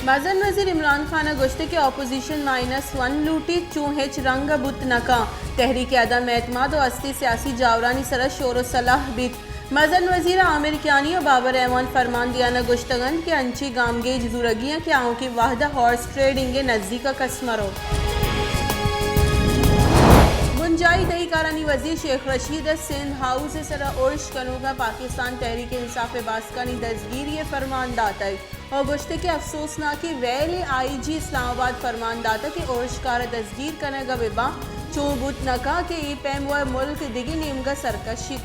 मज़न वज़ीर इमरान खान गोश्त के अपोजिशन -1 लूटी चूहेच रंग बुत नका तहरीक अदम एतमाद और अस्ती सियासी जावरानी सर शोर सलाह बित मज़न वज़ीर आमिर कियानी और बाबर रहमान फरमान दियाना गुश्तगंद के अंची गामगेज जुरगियाँ के आँव की वाहदा हॉर्स ट्रेडिंग नज़दीक कस्मरो गुंजाई दही कारानी वजीर शेख रशीद सिंध हाउस सरा उर्श कनूगा पाकिस्तान तहरीक इंसाफ बास्कानी दस्तगीरी फरमान दाता और गुश्ते के अफसोसनाकी वैल IG इस्लामाबाद फरमान दाता के उर्शकार दस्तगीर कनेगा विबा चोबुत नका के ई पैम व मुल्क दिगी नीमगा सरकशी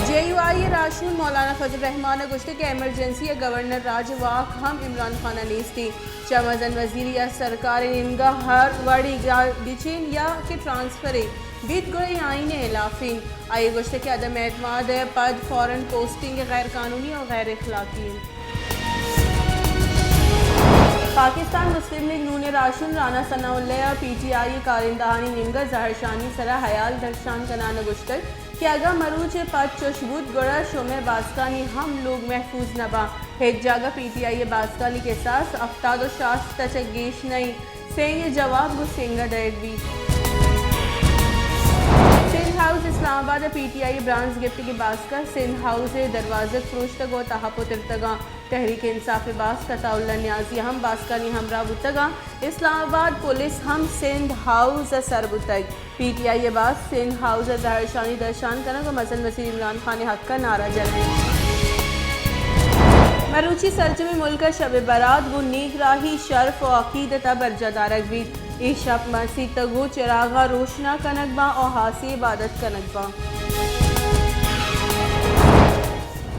JUI राशून मौलाना फजल रहमान गुश्ते के एमरजेंसी गवर्नर राजवाक हम इमरान खान नेस्ती चमजन वजीर या सरकार इनगा हर वड़ी बिचिन या के ट्रांसफर बीत गए आइन इलाफिन आए गुश्ते के अदम एतमाद पद फॉरन पोस्टिंग गैर कानूनी और गैर इखलाकी पाकिस्तान मुस्लिम लीग नून राशुन राना सनाउल्लाह PTI कारिंदहानी निमगा जहरशानी सरा हयाल दर्शान कनान गुश्तर कि अगा मरूच पद चशबूत गुड़ा शोमे बास्कानी हम लोग महफूज नबा हेक जागा PTI बास्कानी के साथ अफ्ताद शास्त तचगेश नहीं सेंगे जवाब गु सेंगा डेडवी सिंध हाउस इस्लामाबाद PTI ब्रांड्स गिफ्ट की बास्का सिंध हाउस दरवाज़ फरोश तक व तहफ़्फ़ुज़ तिरतगा तहरीक इंसाफ बास कताउल्ला न्याजी हम बास्कानी हमरा बुतगा इस्लामाबाद पुलिस हम सिंध हाउस सरबुतग PTI बास सिंध हाउस जहरशानी दर्शान कनक मज़न वज़ीर इमरान खान हक का नारा जलने मरूची सरजमी मुल्क शब बारात वो नेक राही शर्फ व अकीदत बरजदारक भी ईशब मसीह तगो चिरागा रोशना कनकबा और हासी इबादत कनकबा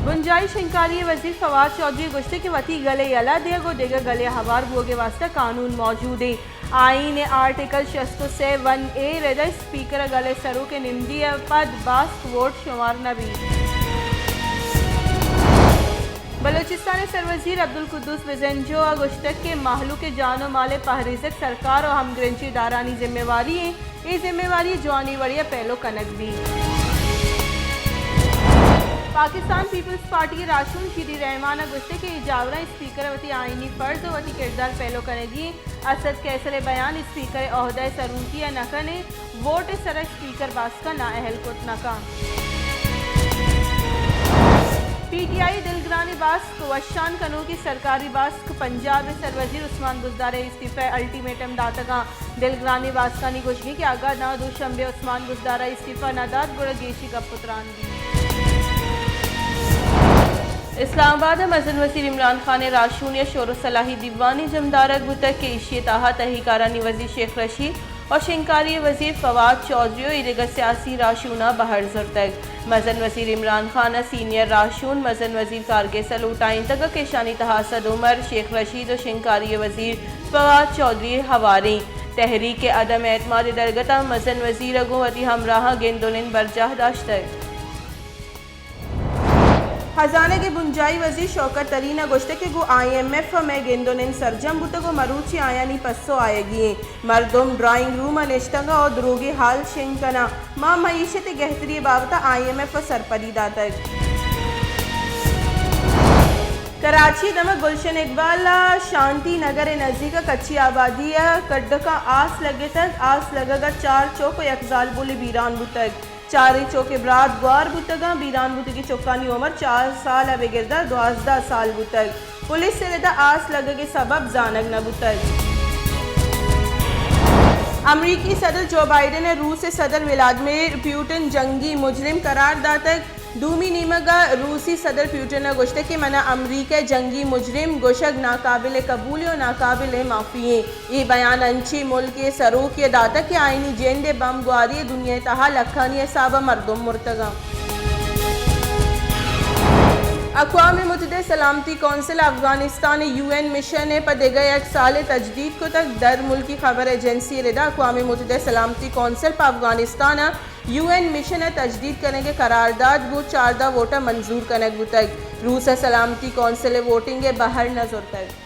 गुंजाइश शिंकारी वजीर फवाद चौधरी गुश्ते के वती गले अला दिया गो देगा गले हवार बोगे वास्ता कानून मौजूद है आईन आर्टिकल 607A रजा स्पीकर गले सरू के निमदी पद बास वोट शुमार नबी बलूचिस्तान सरवजीर अब्दुल कुद्दूस विजंजो गुश्तक के माहलू के जानो माले पहरिजक सरकार और हमग्रंची दारानी जिम्मेवारी है ये जिम्मेवारी जवानी वड़िया पहलो कनक भी पाकिस्तान पीपल्स पार्टी के राशून शीरी रहमान गुस्से के जावरा स्पीकर वती आइनी फ़र्ज वती किरदार पहलो करेगी असद कैसर बयान स्पीकर अहदा सरूकी या नकने वोट सरक स्पीकर बास्का नाअहल को नका PTI दिलग्रानी बास्क वशान कनू की सरकारी बास्क पंजाब सरवजीर उस्मान बुजदार इस्तीफ़ा अल्टीमेटम दातगा दिलग्रानी बास्कानी गुशनी के आगा ना दुशंबे उस्मान बुजदार इस्तीफ़ा नादाद गुड़ गेशी का पुत्रान दी इस्लामाबाद मज़न वज़ीर इमरान खान राशून या शोर सलाही दीवानी जमदारक बुतक के इशी ताहा तहकारानी वज़ीर शेख रशीद और शिंकारी वज़ीर फवाद चौधरी इरगा सियासी राशूना बहर जुरतक मज़न वज़ीर इमरान खान सीनियर राशून मज़न वज़ीर कारगे सलूटाइन तक के शानी तहासद उमर शेख रशीद और शिंकारी वज़ीर फवाद चौधरी हवारी तहरीक अदम एतमाद दरगता मज़न वज़ीर अगुवती हमराह गेंदोलिन बरजाह दाश्तक खजाने के बुंजाई वजीर शौकत तरीना गुश्ते के गो IMF में गेंदोनिन सरजम बुत को मरूची आयानी पस्सो आएगी मरदम ड्राइंग रूम अनिश्तंगा और द्रोगे हाल शिंकना माँ मईशत गहतरी बाबता IMF सरपरी दातक कराची दम गुलशन इकबाल शांति नगर नज़दीक कच्ची आबादी कड्डका आस लगे तक आस लगेगा 4 चौक यकजाल बुल बीरान बुतक 4 चौके ब्रात ग्वार बुतगा बीरान बुतगी चौकानी उम्र 4 साल अब गिरदा 12 साल बुतक पुलिस से रेदा आस लगे के सबब जानक न बुतक अमरीकी सदर जो बाइडेन ने रूस सदर व्लादिमीर पुतिन जंगी मुजरिम करार दातक दूमी नीमगा रूसी सदर पुतिन गुश्ते के मना अमरीका जंगी मुजरिम गोशक नाकाबिल कबूल और नाकाबिल माफ़ी ये बयान अंची मुल्क सरूक दाता के आइनी जेंदे बम गुआरी दुनिया तहा लखानी साबा मरदुम मुर्तगा अक़वाम मुत्तहिदा सलामती कौंसिल अफगानिस्तान UN मिशन ने पदेगा 1 साल तजदीद को तक दर मुल्की खबर एजेंसी रिदा अक़वाम मुत्तहिदा सलामती कौंसिल पर अफगानिस्तान UN मिशन तजदीद करने के करारदाद वो 14 वोटा मंजूर करने तक रूस सलामती कौंसिल वोटिंग बाहर नजर तक